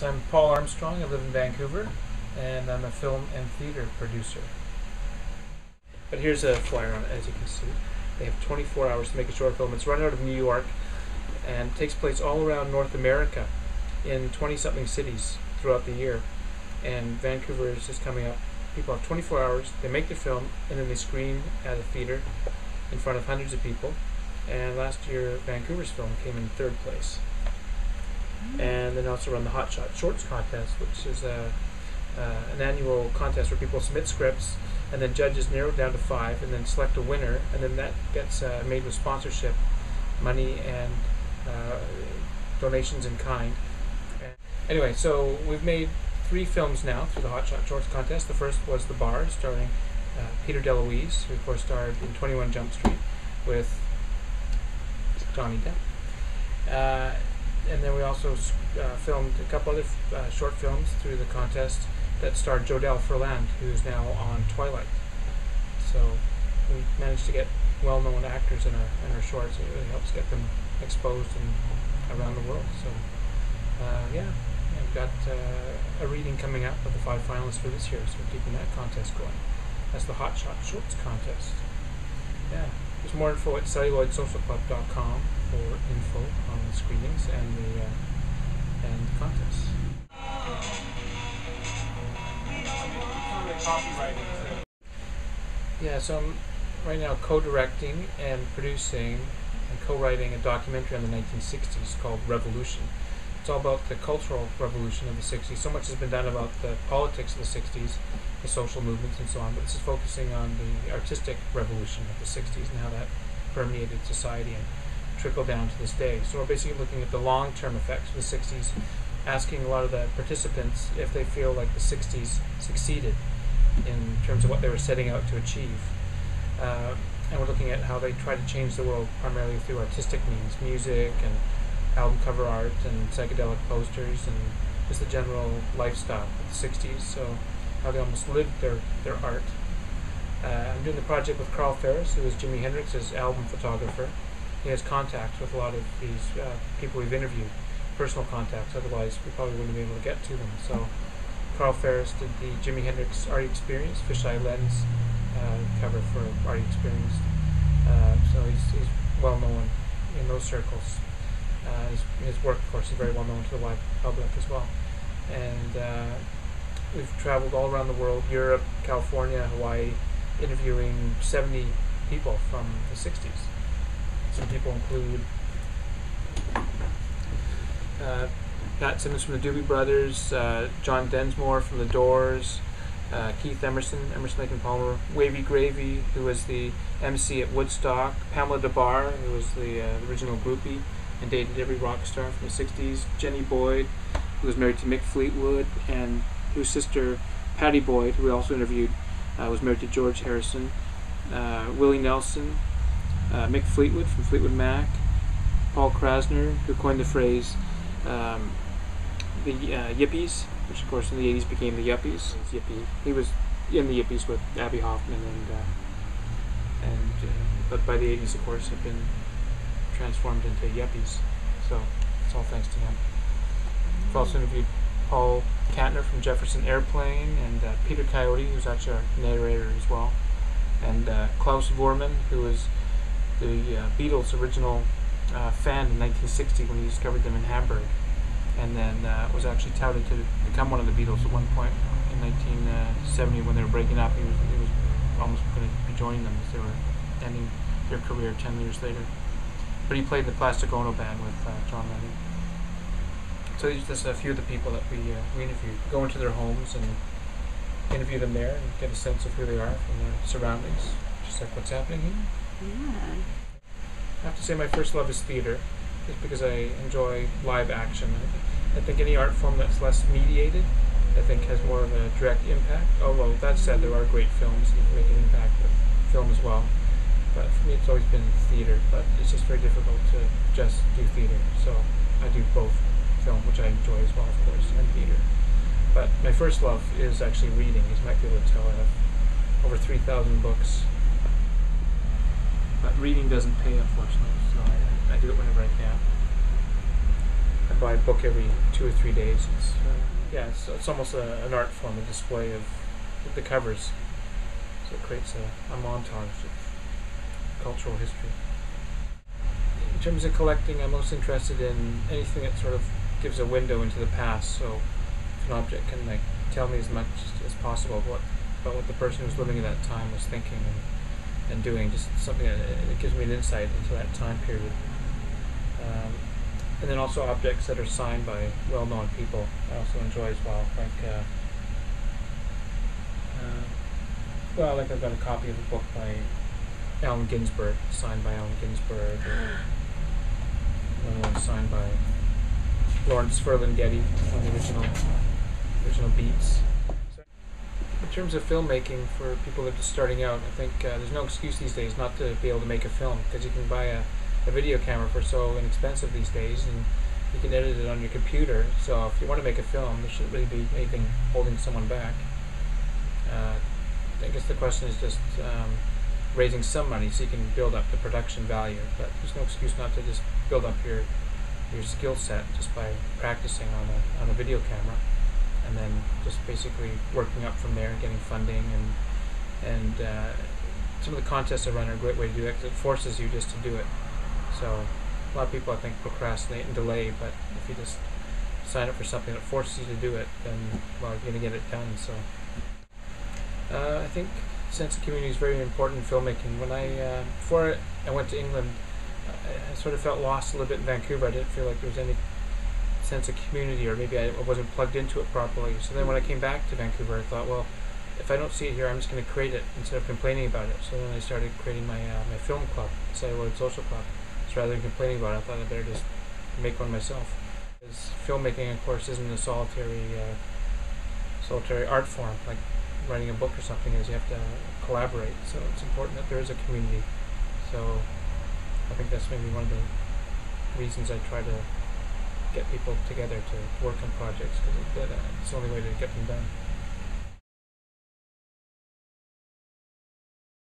Yes, I'm Paul Armstrong. I live in Vancouver, and I'm a film and theater producer. But here's a flyer on it, as you can see. They have 24 hours to make a short film. It's run out of New York and takes place all around North America in 20-something cities throughout the year. And Vancouver is just coming up. People have 24 hours, they make their film, and then they screen at a theater in front of hundreds of people. And last year, Vancouver's film came in 3rd place. And then also run the Hot Shot Shorts Contest, which is an annual contest where people submit scripts, and then judges narrow it down to 5, and then select a winner, and then that gets made with sponsorship, money, and donations in kind. Anyway, so we've made 3 films now through the Hot Shot Shorts Contest. The first was The Bar, starring Peter DeLuise, who of course starred in 21 Jump Street with Johnny Depp. And then we also filmed a couple other short films through the contest that starred Jodelle Ferland, who's now on Twilight. So we managed to get well-known actors in our shorts. It really helps get them exposed and around the world. So yeah, we've got a reading coming up of the 5 finalists for this year, so we're keeping that contest going. That's the Hot Shot Shorts Contest. Yeah, there's more info at celluloidsocialclub.com for info on the screenings and the contests. Yeah, so I'm right now co-directing and producing and co-writing a documentary on the 1960s called Revolution. It's all about the cultural revolution of the 60s. So much has been done about the politics of the 60s, the social movements and so on, but this is focusing on the artistic revolution of the 60s and how that permeated society and trickled down to this day. So we're basically looking at the long-term effects of the 60s, asking a lot of the participants if they feel like the 60s succeeded in terms of what they were setting out to achieve. And we're looking at how they try to change the world primarily through artistic means, music and album cover art and psychedelic posters and just the general lifestyle of the 60s, so how they almost lived their art. I'm doing the project with Carl Ferris, who is Jimi Hendrix's album photographer. He has contacts with a lot of these people we've interviewed, personal contacts, otherwise we probably wouldn't be able to get to them. So Carl Ferris did the Jimi Hendrix Arty Experience, Fisheye Lens cover for Arty Experience. So he's well known in those circles. His work, of course, is very well known to the wide public as well. And we've traveled all around the world, Europe, California, Hawaii, interviewing 70 people from the 60s. Some people include Pat Simmons from the Doobie Brothers, John Densmore from the Doors, Keith Emerson, Lake and Palmer, Wavy Gravy, who was the MC at Woodstock, Pamela DeBar, who was the original groupie and dated every rock star from the 60s, Jenny Boyd, who was married to Mick Fleetwood, and whose sister Patty Boyd, who we also interviewed, was married to George Harrison, Willie Nelson, Mick Fleetwood from Fleetwood Mac, Paul Krasner, who coined the phrase the Yippies, which of course in the 80s became the Yuppies. Yippie. He was in the Yippies with Abby Hoffman, but by the 80s, of course, have been transformed into Yuppies. So it's all thanks to him. We've also interviewed Paul Kantner from Jefferson Airplane, and Peter Coyote, who's actually our narrator as well, and Klaus Voormann, who was the Beatles' original fan in 1960 when he discovered them in Hamburg, and then was actually touted to become one of the Beatles at one point in 1970 when they were breaking up. He was almost going to be joining them as they were ending their career 10 years later. But he played in the Plastic Ono band with John Lennon. So these are just a few of the people that we interviewed. Go into their homes and interview them there and get a sense of who they are from their surroundings, just like what's happening here. Yeah. I have to say my first love is theater, just because I enjoy live action. I think any art form that's less mediated, I think has more of a direct impact. Although that said, there are great films that can make an impact with film as well. But for me, it's always been theater. But it's just very difficult to just do theater. So I do both film, which I enjoy as well, of course, and theater. But my first love is actually reading. As you might be able to tell, I have over 3,000 books. But reading doesn't pay, unfortunately. So I do it whenever I can. I buy a book every 2 or 3 days. It's almost an art form, a display of the covers. So it creates a montage of cultural history. In terms of collecting, I'm most interested in anything that sort of gives a window into the past. So if an object can tell me as much as possible about what the person who was living at that time was thinking and doing, just something that gives me an insight into that time period. And then also objects that are signed by well-known people I also enjoy as well. I've got a copy of a book by Allen Ginsberg, signed by Allen Ginsberg, or another one signed by Lawrence Ferlinghetti, one of the original beats. In terms of filmmaking, for people that are just starting out, I think there's no excuse these days not to be able to make a film, because you can buy a video camera for so inexpensive these days, and you can edit it on your computer. So if you want to make a film, there shouldn't really be anything holding someone back. I guess the question is just raising some money so you can build up the production value, but there's no excuse not to just build up your skill set just by practicing on a video camera, and then just basically working up from there and getting funding, and some of the contests I run are a great way to do that, because it forces you just to do it. So a lot of people, I think, procrastinate and delay, but if you just sign up for something that forces you to do it, then you're going to get it done. So I think sense of community is very important in filmmaking. Before I went to England, I sort of felt lost a little bit in Vancouver. I didn't feel like there was any sense of community, or maybe I wasn't plugged into it properly. So then when I came back to Vancouver, I thought, well, if I don't see it here, I'm just going to create it instead of complaining about it. So then I started creating my film club, Celluloid Social Club. So rather than complaining about it, I thought I'd better just make one myself. Because filmmaking, of course, isn't a solitary art form like writing a book or something is. You have to collaborate, so it's important that there is a community. So I think that's maybe one of the reasons I try to get people together to work on projects, because it's the only way to get them done.